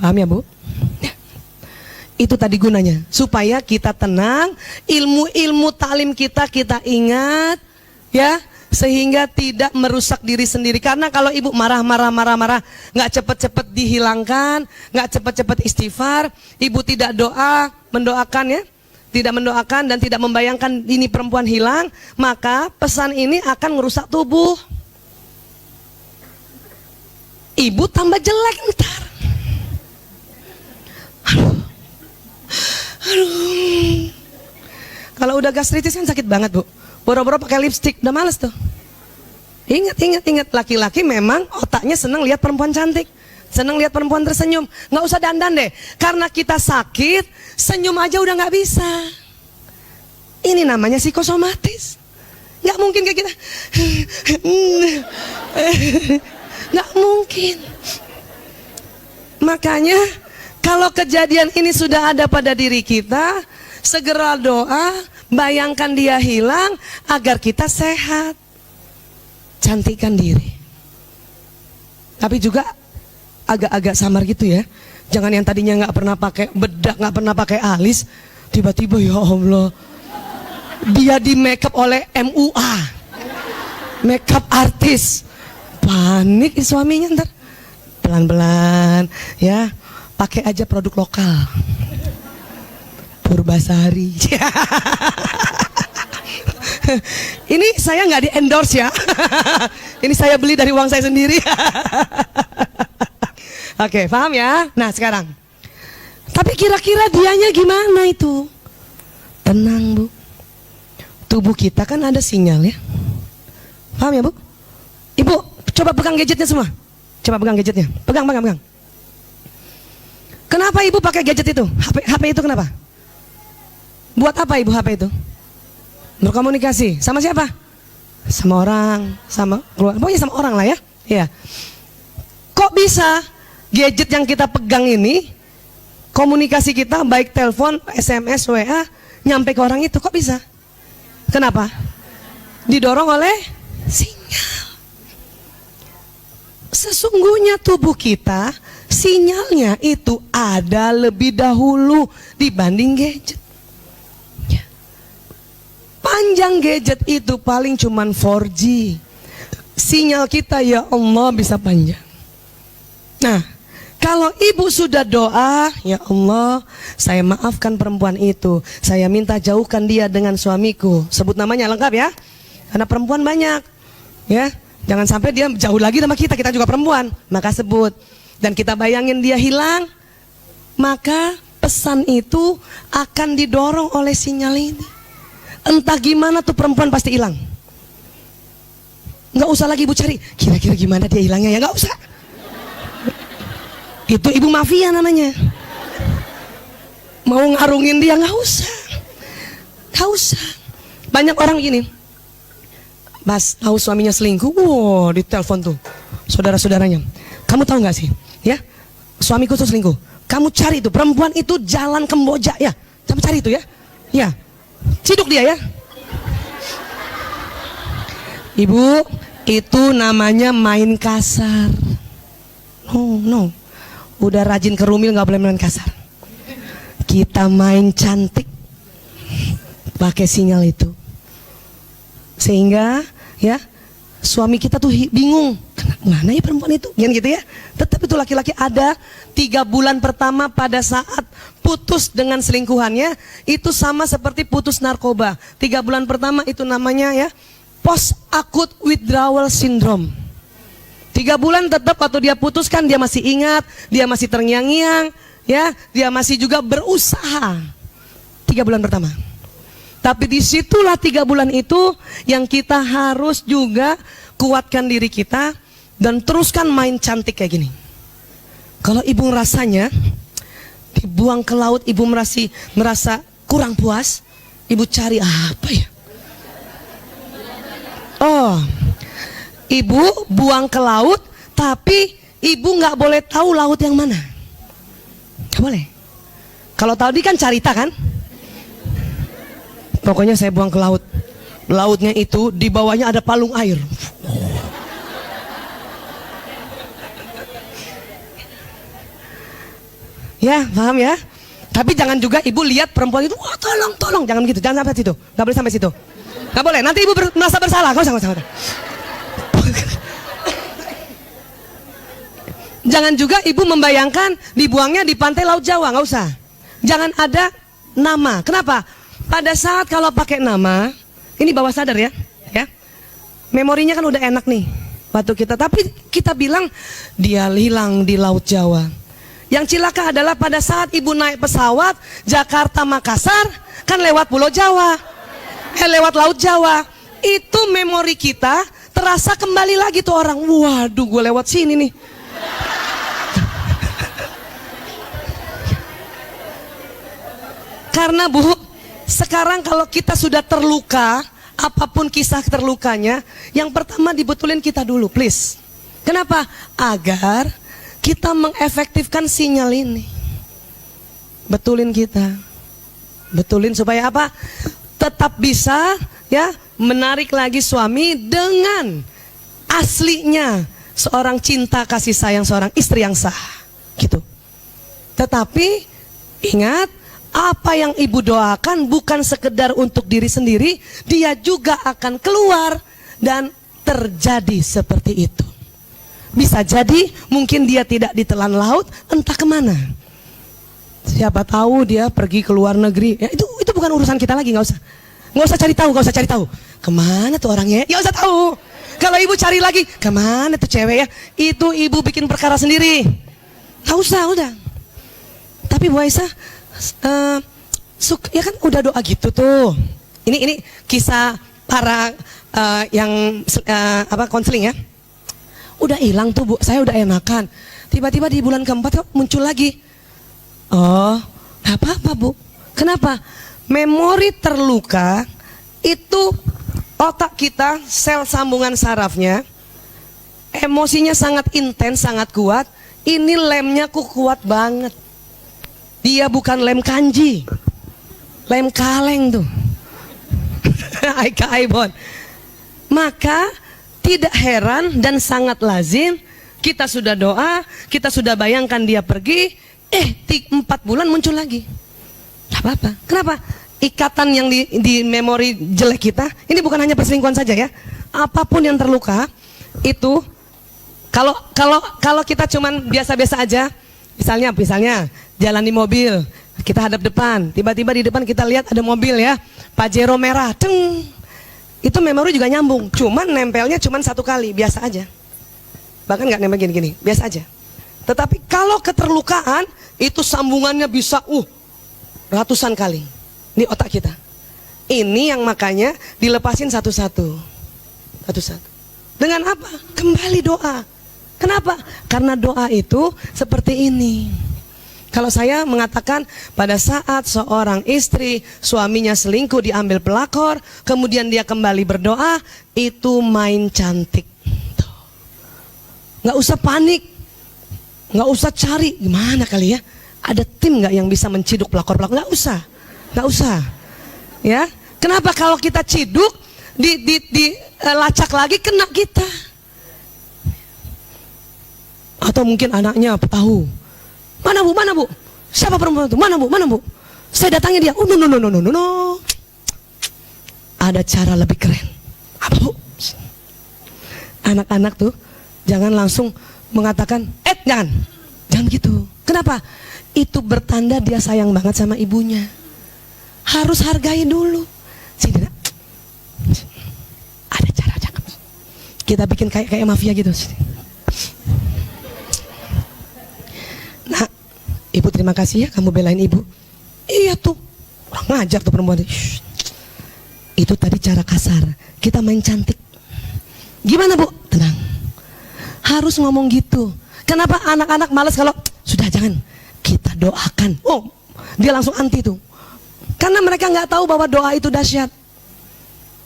Paham ya Bu? Itu tadi gunanya, supaya kita tenang, ilmu-ilmu taklim kita ingat, ya, sehingga tidak merusak diri sendiri. Karena kalau ibu marah, nggak cepet-cepet dihilangkan, nggak cepet-cepet istighfar, ibu tidak mendoakan ya, tidak mendoakan dan tidak membayangkan ini perempuan hilang, maka pesan ini akan merusak tubuh. Ibu tambah jelek ntar. Aduh. Kalau udah gastritis kan sakit banget Bu. Boro-boro pakai lipstik, udah males tuh. Ingat, laki-laki memang otaknya senang lihat perempuan cantik, senang lihat perempuan tersenyum. Nggak usah dandan deh, karena kita sakit, senyum aja udah nggak bisa. Ini namanya psikosomatis. Nggak mungkin kayak kita, nggak mungkin. Makanya kalau kejadian ini sudah ada pada diri kita, segera doa, bayangkan dia hilang agar kita sehat. Cantikkan diri. Tapi juga agak-agak samar gitu ya. Jangan yang tadinya nggak pernah pakai bedak, nggak pernah pakai alis, tiba-tiba ya Allah, dia di make up oleh MUA, make up artis. Panik suaminya ntar. Pelan-pelan ya, pakai aja produk lokal, Purbasari. Ini saya nggak di endorse ya. Ini saya beli dari uang saya sendiri. Oke, paham ya? Nah sekarang, tapi kira-kira dianya gimana itu? Tenang Bu, tubuh kita kan ada sinyal ya. Paham ya Bu? Ibu coba pegang gadgetnya semua. Coba pegang gadgetnya, pegang. Kenapa ibu pakai gadget itu? HP itu kenapa? Buat apa ibu HP itu? Berkomunikasi sama siapa? Sama orang, sama keluarga, pokoknya sama orang lah ya. Iya. Kok bisa gadget yang kita pegang ini, komunikasi kita baik telepon, SMS, WA, nyampe ke orang itu, kok bisa? Kenapa? Didorong oleh sinyal. Sesungguhnya tubuh kita, sinyalnya itu ada lebih dahulu dibanding gadget. Panjang gadget itu paling cuman 4G. Sinyal kita ya Allah bisa panjang. Nah, kalau ibu sudah doa, ya Allah, saya maafkan perempuan itu, saya minta jauhkan dia dengan suamiku. Sebut namanya lengkap ya, karena perempuan banyak ya. Jangan sampai dia jauh lagi sama kita juga perempuan. Maka sebut, dan kita bayangin dia hilang, maka pesan itu akan didorong oleh sinyal ini. Entah gimana tuh perempuan pasti hilang. Nggak usah lagi ibu cari, kira-kira gimana dia hilangnya ya, nggak usah. Itu ibu mafia namanya. Mau ngarungin dia nggak usah. Banyak orang gini, Mas tahu suaminya selingkuh, wow, di telepon tuh saudara-saudaranya. Kamu tahu nggak sih, ya, suamiku tuh selingkuh. Kamu cari itu perempuan itu jalan Kamboja ya, kamu cari itu ya, ya, ciduk dia ya. Ibu, itu namanya main kasar. No, udah rajin kerumil nggak boleh main kasar. Kita main cantik, pakai sinyal itu. Sehingga ya suami kita tuh bingung, mana ya perempuan itu, gitu ya. Tetap itu laki-laki ada 3 bulan pertama pada saat putus dengan selingkuhannya itu sama seperti putus narkoba. 3 bulan pertama itu namanya ya post acute withdrawal syndrome. 3 bulan tetap waktu dia putuskan dia masih ingat, dia masih terngiang-ngiang, ya, dia masih juga berusaha. 3 bulan pertama. Tapi disitulah 3 bulan itu yang kita harus juga kuatkan diri kita dan teruskan main cantik kayak gini. Kalau ibu rasanya dibuang ke laut, ibu merasa kurang puas, ibu cari apa ya? Oh, ibu buang ke laut, tapi ibu nggak boleh tahu laut yang mana. Nggak boleh. Kalau tadi kan carita kan? Pokoknya saya buang ke laut. Lautnya itu di bawahnya ada palung air. Ya, paham ya? Tapi jangan juga ibu lihat perempuan itu, wah tolong, tolong, jangan gitu, jangan sampai situ, nggak boleh sampai situ, nggak boleh. Nanti ibu merasa bersalah, nggak usah. Jangan juga ibu membayangkan dibuangnya di pantai Laut Jawa, nggak usah. Jangan ada nama. Kenapa? Pada saat kalau pakai nama, ini bawah sadar ya, memorinya kan udah enak nih waktu kita. Tapi kita bilang dia hilang di Laut Jawa. Yang cilaka adalah pada saat ibu naik pesawat Jakarta Makassar, kan lewat Pulau Jawa, lewat Laut Jawa. Itu memori kita terasa kembali lagi tuh orang. Waduh, gue lewat sini nih. Karena Bu, sekarang kalau kita sudah terluka, apapun kisah terlukanya, yang pertama dibetulin kita dulu, please. Kenapa? Agar kita mengefektifkan sinyal ini. Betulin kita. Betulin supaya apa? Tetap bisa ya menarik lagi suami dengan aslinya seorang cinta kasih sayang seorang istri yang sah. Gitu. Tetapi ingat, apa yang ibu doakan bukan sekedar untuk diri sendiri, dia juga akan keluar dan terjadi seperti itu. Bisa jadi mungkin dia tidak ditelan laut, entah kemana. Siapa tahu dia pergi ke luar negeri. Ya, itu bukan urusan kita lagi, nggak usah cari tahu, Kemana tuh orangnya? Ya usah tahu. Kalau ibu cari lagi, kemana tuh cewek ya? Itu ibu bikin perkara sendiri. Nggak usah, udah. Tapi Bu Aisyah, ya kan udah doa gitu tuh. Ini kisah para yang konseling ya. Udah hilang tuh Bu, saya udah enakan. Tiba-tiba di bulan keempat kok muncul lagi. Oh, gak apa-apa Bu. Kenapa? Memori terluka itu otak kita, sel sambungan sarafnya, emosinya sangat intens, sangat kuat. Ini lemnya kuat banget. Dia bukan lem kanji, lem kaleng tuh. Aika Aibon. Maka tidak heran dan sangat lazim kita sudah doa, kita sudah bayangkan dia pergi, 4 bulan muncul lagi. Gak apa-apa. Kenapa? Ikatan yang di memori jelek kita, ini bukan hanya perselingkuhan saja ya. Apapun yang terluka itu, kalau kita cuman biasa-biasa aja, misalnya jalan di mobil, kita hadap depan, tiba-tiba di depan kita lihat ada mobil ya, Pajero merah, deng. Itu memori juga nyambung, cuman nempelnya cuman 1 kali, biasa aja. Bahkan nggak nempel gini-gini, biasa aja. Tetapi kalau keterlukaan, itu sambungannya bisa ratusan kali. Ini otak kita. Ini yang makanya dilepasin satu-satu. Dengan apa? Kembali doa. Kenapa? Karena doa itu seperti ini. Kalau saya mengatakan pada saat seorang istri suaminya selingkuh diambil pelakor, kemudian dia kembali berdoa, itu main cantik. Nggak usah panik, nggak usah cari gimana kali ya. Ada tim nggak yang bisa menciduk pelakor-pelakor? Nggak usah. Ya, kenapa kalau kita ciduk dilacak lagi kena kita? Atau mungkin anaknya tahu. Mana bu? Siapa perempuan itu? Mana bu? Saya datangi dia. Oh no. Ada cara lebih keren. Apa bu? Anak-anak tuh jangan langsung mengatakan, jangan gitu. Kenapa? Itu bertanda dia sayang banget sama ibunya. Harus hargai dulu. Sini nak. Ada cara cakep. Kita bikin kayak mafia gitu. Nah, ibu terima kasih ya kamu belain ibu. Iya tuh, kurang ngajar tuh perempuan. Itu tadi cara kasar. Kita main cantik. Gimana bu? Tenang. Harus ngomong gitu. Kenapa anak-anak malas kalau sudah jangan kita doakan? Oh, dia langsung anti tuh. Karena mereka nggak tahu bahwa doa itu dahsyat.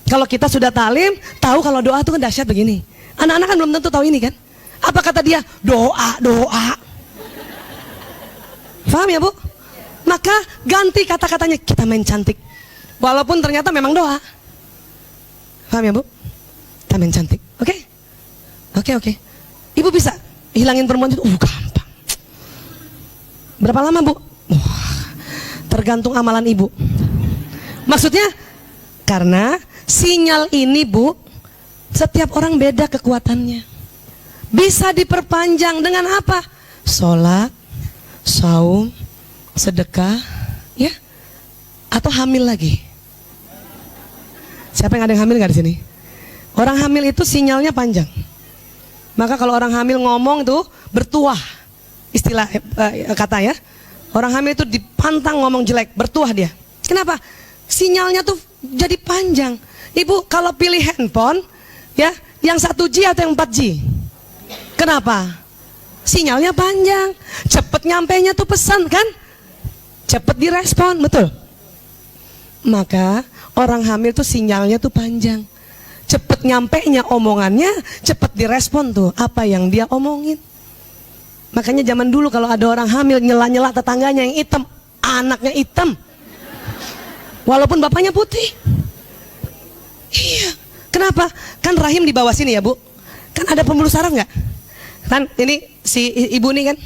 Kalau kita sudah talim, tahu kalau doa itu kan dahsyat begini. Anak-anak kan belum tentu tahu ini kan. Apa kata dia? Doa. Paham ya bu? Maka ganti kata-katanya, kita main cantik. Walaupun ternyata memang doa. Paham ya bu? Kita main cantik. Oke? Ibu bisa hilangin perempuan itu? Gampang. Berapa lama Bu? Wah, tergantung amalan ibu. Maksudnya karena sinyal ini Bu, setiap orang beda kekuatannya. Bisa diperpanjang dengan apa? Sholat, saum, sedekah, ya, atau hamil lagi. Siapa yang ada yang hamil nggak di sini? Orang hamil itu sinyalnya panjang. Maka kalau orang hamil ngomong itu bertuah, istilah kata ya. Orang hamil itu dipantang ngomong jelek, bertuah dia. Kenapa? Sinyalnya tuh jadi panjang. Ibu kalau pilih handphone, ya, yang 1G atau yang 4G? Kenapa? Sinyalnya panjang, cepet nyampainya tuh pesan kan? Cepet direspon, betul? Maka orang hamil tuh sinyalnya tuh panjang. Cepet nyampainya omongannya, cepet direspon tuh apa yang dia omongin. Makanya zaman dulu kalau ada orang hamil nyela-nyela tetangganya yang hitam, anaknya hitam, walaupun bapaknya putih. Iya, kenapa? Kan rahim di bawah sini ya Bu. Kan ada pembuluh saraf nggak? Kan ini si ibu nih kan,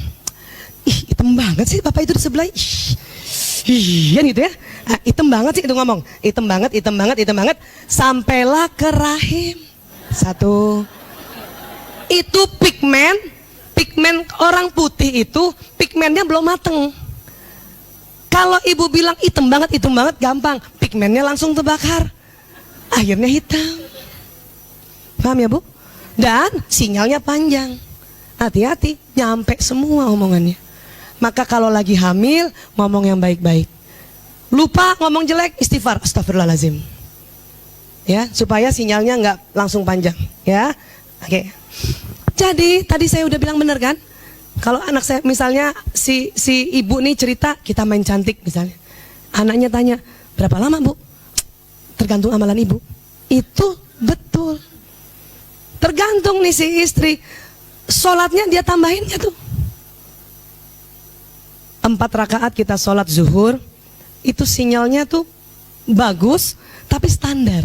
ih hitam banget sih bapak itu di sebelah. Iya gitu ya. Hitam banget sih itu ngomong, hitam banget, hitam banget, hitam banget, sampailah ke rahim. Satu, itu pigmen orang putih itu pigmennya belum mateng. Kalau ibu bilang hitam banget, gampang, pigmennya langsung terbakar, akhirnya hitam. Paham ya Bu? Dan sinyalnya panjang. Hati-hati, nyampe semua omongannya. Maka kalau lagi hamil, ngomong yang baik-baik. Lupa ngomong jelek, istighfar, astagfirullahaladzim. Ya, supaya sinyalnya nggak langsung panjang. Ya, oke. Jadi tadi saya udah bilang bener kan? Kalau anak saya misalnya si ibu nih cerita, kita main cantik misalnya. Anaknya tanya, berapa lama Bu? Tergantung amalan ibu. Itu betul. Tergantung nih si istri, sholatnya dia tambahinnya tuh. 4 rakaat kita sholat zuhur, itu sinyalnya tuh bagus, tapi standar.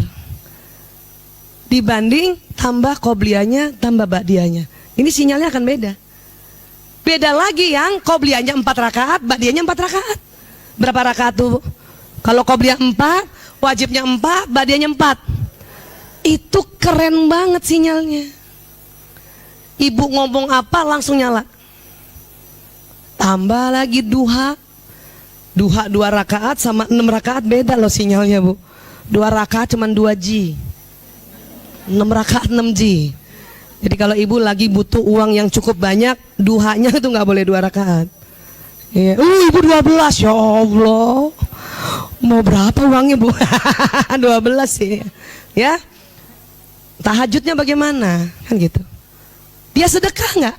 Dibanding tambah qobliyahnya, tambah ba'diyahnya. Ini sinyalnya akan beda. Beda lagi yang qobliyahnya 4 rakaat, ba'diyahnya 4 rakaat. Berapa rakaat tuh? Kalau qobliyah 4, wajibnya 4, ba'diyahnya 4. Itu keren banget sinyalnya. Ibu ngomong apa langsung nyala. Tambah lagi duha 2 rakaat sama 6 rakaat beda loh sinyalnya Bu. 2 rakaat cuma 2G, 6 rakaat 6G. Jadi kalau ibu lagi butuh uang yang cukup banyak, duhanya itu nggak boleh 2 rakaat. Ya, ibu 12, ya Allah. Mau berapa uangnya Bu? 12 sih. Ya. Tahajudnya bagaimana? Kan gitu. Dia sedekah nggak?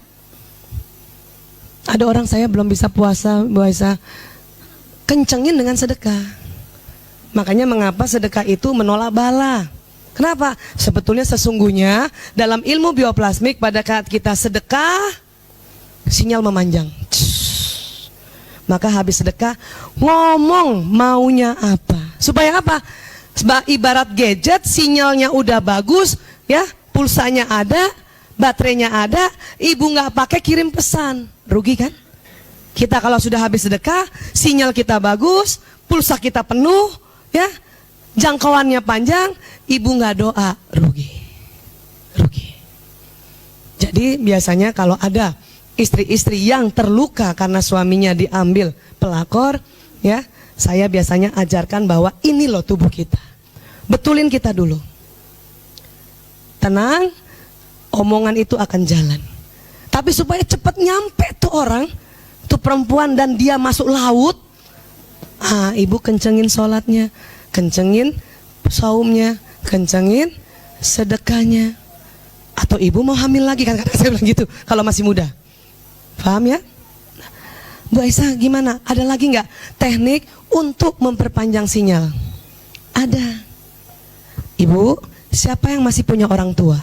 Ada orang saya belum bisa puasa, kencengin dengan sedekah. Makanya mengapa sedekah itu menolak bala. Kenapa? Sebetulnya sesungguhnya dalam ilmu bioplasmik pada saat kita sedekah, sinyal memanjang. Maka habis sedekah ngomong maunya apa. Supaya apa? Ibarat gadget, sinyalnya udah bagus, ya, pulsanya ada, baterainya ada, ibu nggak pakai kirim pesan, rugi kan? Kita kalau sudah habis sedekah, sinyal kita bagus, pulsa kita penuh, ya, jangkauannya panjang, ibu nggak doa, rugi. Jadi biasanya kalau ada istri-istri yang terluka karena suaminya diambil pelakor, ya, saya biasanya ajarkan bahwa ini loh tubuh kita. Betulin kita dulu. Tenang, omongan itu akan jalan. Tapi supaya cepat nyampe tuh orang, tuh perempuan dan dia masuk laut, ibu kencengin sholatnya, kencengin saumnya, kencengin sedekahnya. Atau ibu mau hamil lagi kan, saya bilang gitu kalau masih muda. Paham ya? Bu Aisyah gimana? Ada lagi nggak teknik untuk memperpanjang sinyal? Ada. Ibu, siapa yang masih punya orang tua?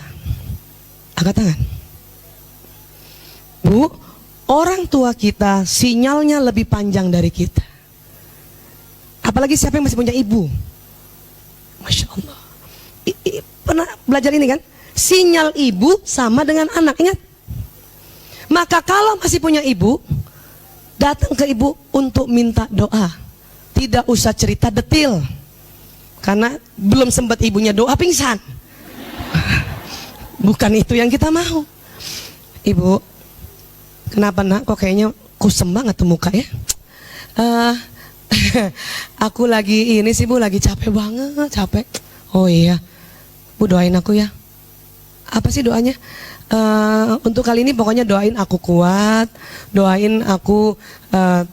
Angkat tangan. Bu, orang tua kita sinyalnya lebih panjang dari kita. Apalagi siapa yang masih punya ibu? Masya Allah. Pernah belajar ini kan? Sinyal ibu sama dengan anak, ingat? Maka kalau masih punya ibu datang ke ibu untuk minta doa. Tidak usah cerita detil, karena belum sempat ibunya doa pingsan. Bukan itu yang kita mau. Ibu, kenapa nak kok kayaknya kusem banget tuh muka ya? Aku lagi ini sih Bu, lagi capek banget, capek. Oh iya, Bu doain aku ya. Apa sih doanya? Untuk kali ini pokoknya doain aku kuat, doain aku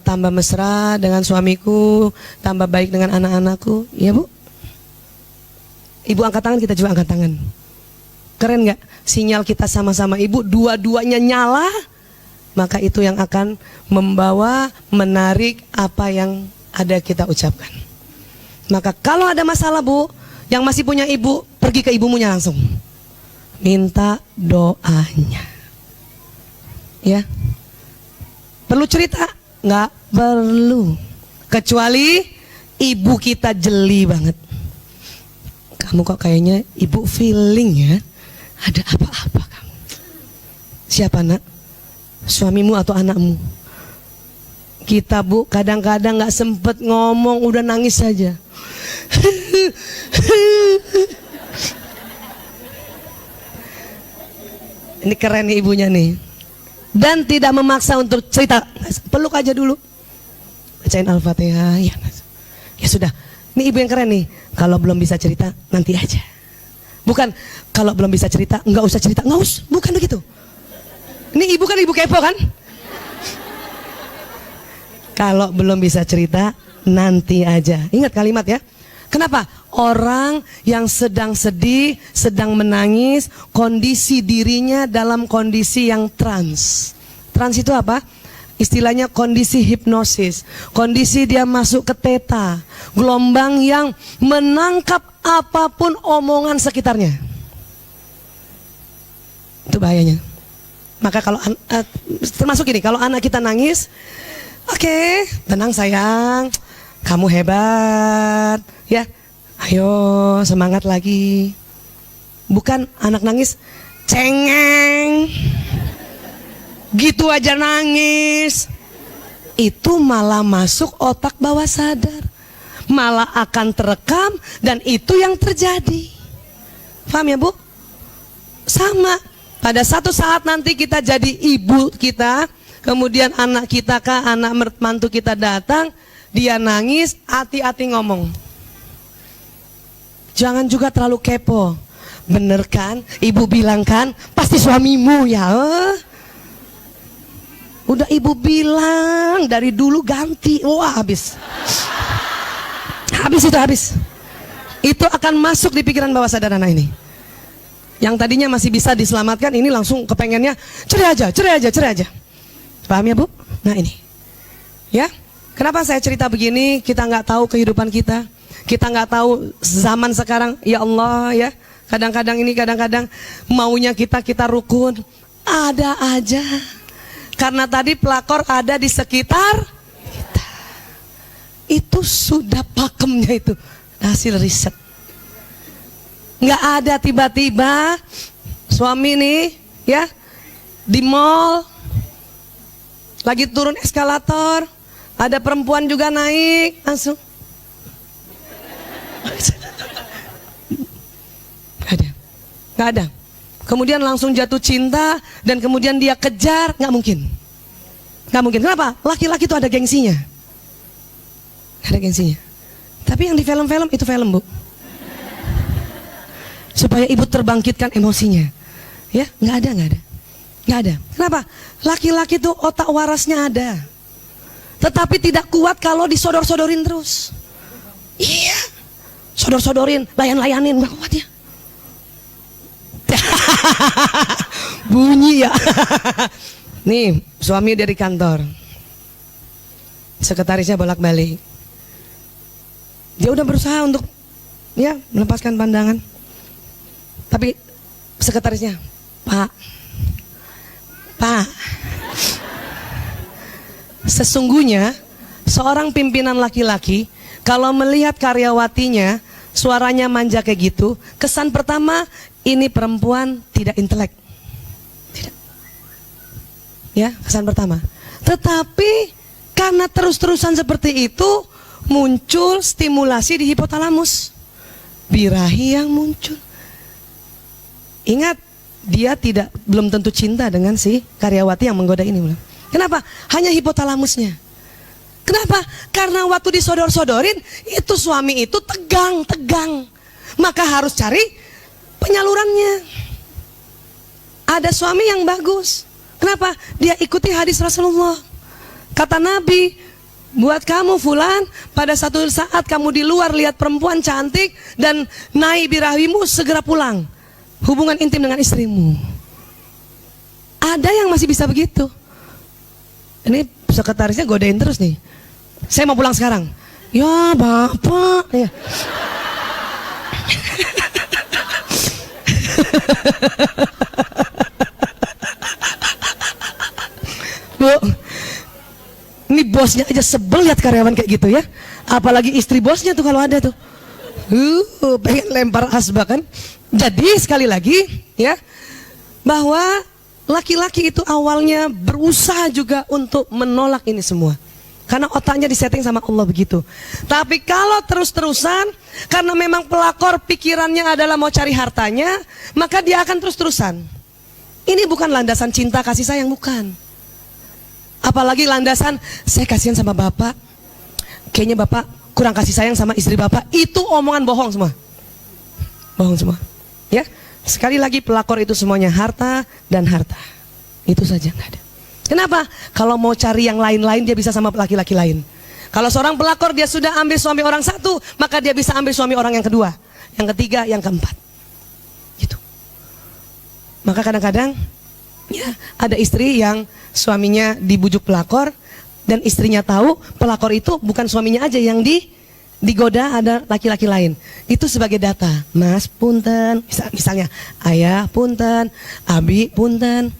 tambah mesra dengan suamiku, tambah baik dengan anak-anakku. Ya Bu? Ibu angkat tangan, kita juga angkat tangan. Keren gak? Sinyal kita sama-sama ibu, dua-duanya nyala. Maka itu yang akan membawa, menarik apa yang ada kita ucapkan. Maka kalau ada masalah Bu, yang masih punya ibu, pergi ke ibunya langsung, minta doanya. Ya. Perlu cerita? Nggak perlu. Kecuali ibu kita jeli banget. Kamu kok kayaknya ibu feeling ya, ada apa-apa kamu. Siapa nak? Suamimu atau anakmu? Kita Bu kadang-kadang nggak sempet ngomong, udah nangis saja. Ini keren nih ibunya nih. Dan tidak memaksa untuk cerita. Peluk aja dulu. Bacain Al-Fatihah. Ya sudah. Ini ibu yang keren nih. Kalau belum bisa cerita, nanti aja. Bukan, kalau belum bisa cerita, nggak usah cerita. Nggak usah, bukan begitu. Ini ibu kan ibu kepo kan? Kalau belum bisa cerita, nanti aja. Ingat kalimat ya. Kenapa? Orang yang sedang sedih, sedang menangis, kondisi dirinya dalam kondisi yang trans. Trans itu apa? Istilahnya kondisi hipnosis. Kondisi dia masuk ke theta, gelombang yang menangkap apapun omongan sekitarnya. Itu bahayanya. Maka kalau termasuk ini, kalau anak kita nangis, oke, tenang sayang, kamu hebat, ya. Ayo semangat lagi. Bukan anak nangis, cengeng, gitu aja nangis. Itu malah masuk otak bawah sadar, malah akan terekam, dan itu yang terjadi. Paham ya Bu? Sama. Pada satu saat nanti kita jadi ibu kita, kemudian anak kita kah, anak mantu kita datang, dia nangis, hati-hati ngomong. Jangan juga terlalu kepo. Bener kan? Ibu bilang kan, pasti suamimu ya. Udah ibu bilang dari dulu ganti. Wah habis. Habis itu habis. Itu akan masuk di pikiran bawah sadar anak ini. Yang tadinya masih bisa diselamatkan, ini langsung kepengennya cerai aja, cerai aja, cerai aja. Paham ya Bu? Nah ini. Ya, kenapa saya cerita begini? Kita nggak tahu kehidupan kita. Kita nggak tahu zaman sekarang. Ya Allah ya. Kadang-kadang ini, kadang-kadang maunya kita rukun. Ada aja. Karena tadi pelakor ada di sekitar kita. Itu sudah pakemnya itu. Hasil riset. Nggak ada tiba-tiba suami nih ya di mall lagi turun eskalator, ada perempuan juga naik langsung. Nggak ada. Kemudian langsung jatuh cinta dan kemudian dia kejar, nggak mungkin. Nggak mungkin. Kenapa? Laki-laki itu ada gengsinya. Ada gengsinya. Tapi yang di film-film itu film Bu. Supaya ibu terbangkitkan emosinya. Ya, nggak ada, nggak ada. Nggak ada. Kenapa? Laki-laki itu otak warasnya ada. Tetapi tidak kuat kalau disodor-sodorin terus. Iya. Sodor-sodorin, layan-layanin, nggak kuat ya. Bunyi ya. Nih, suami dari kantor. Sekretarisnya bolak-balik. Dia udah berusaha untuk ya melepaskan pandangan. Tapi sekretarisnya, Pak, sesungguhnya seorang pimpinan laki-laki kalau melihat karyawatinya suaranya manja kayak gitu, kesan pertama ini perempuan tidak intelek. Tidak. Ya, kesan pertama. Tetapi Karena terus-terusan seperti itu, muncul stimulasi di hipotalamus, birahi yang muncul. Ingat, dia belum tentu cinta dengan si karyawati yang menggoda ini. Kenapa? Hanya hipotalamusnya. Kenapa? Karena waktu disodor-sodorin, itu suami itu tegang. Maka harus cari penyalurannya. Ada suami yang bagus. Kenapa? Dia ikuti hadis Rasulullah. Kata Nabi, buat kamu fulan, pada satu saat kamu di luar lihat perempuan cantik dan naik birahimu, segera pulang. Hubungan intim dengan istrimu. Ada yang masih bisa begitu. Ini sekretarisnya godain terus nih. Saya mau pulang sekarang. Ya bapak ya. Bu, ini bosnya aja sebel lihat karyawan kayak gitu ya. Apalagi istri bosnya tuh kalau ada tuh. Pengen lempar asbak kan. Jadi sekali lagi ya, bahwa laki-laki itu awalnya berusaha juga untuk menolak ini semua. Karena otaknya disetting sama Allah begitu. Tapi kalau terus-terusan, karena memang pelakor pikirannya adalah mau cari hartanya, maka dia akan terus-terusan. Ini bukan landasan cinta kasih sayang, bukan. Apalagi landasan, saya kasihan sama bapak, kayaknya bapak kurang kasih sayang sama istri bapak. Itu omongan bohong semua. Bohong semua. Ya, sekali lagi pelakor itu semuanya harta dan harta. Itu saja, nggak ada. Kenapa? Kalau mau cari yang lain-lain dia bisa sama laki-laki lain. Kalau seorang pelakor dia sudah ambil suami orang satu, maka dia bisa ambil suami orang yang kedua, yang ketiga, yang keempat. Gitu. Maka kadang-kadang ya ada istri yang suaminya dibujuk pelakor dan istrinya tahu pelakor itu bukan suaminya aja yang digoda, ada laki-laki lain. Itu sebagai data. Mas punten, misalnya ayah punten, abi punten.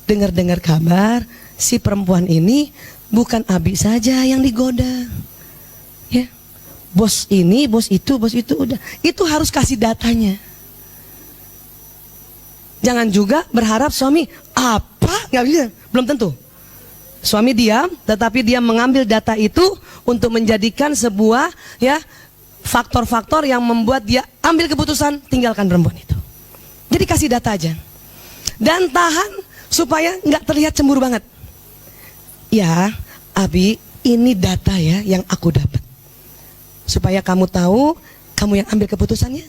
Dengar-dengar kabar si perempuan ini bukan abi saja yang digoda. Ya. Bos ini, bos itu udah. Itu harus kasih datanya. Jangan juga berharap suami apa? Nggak bisa, belum tentu. Suami diam, tetapi dia mengambil data itu untuk menjadikan sebuah ya faktor-faktor yang membuat dia ambil keputusan tinggalkan perempuan itu. Jadi kasih data aja. Dan tahan supaya nggak terlihat cemburu banget. Ya, Abi, ini data ya yang aku dapat. Supaya kamu tahu, kamu yang ambil keputusannya.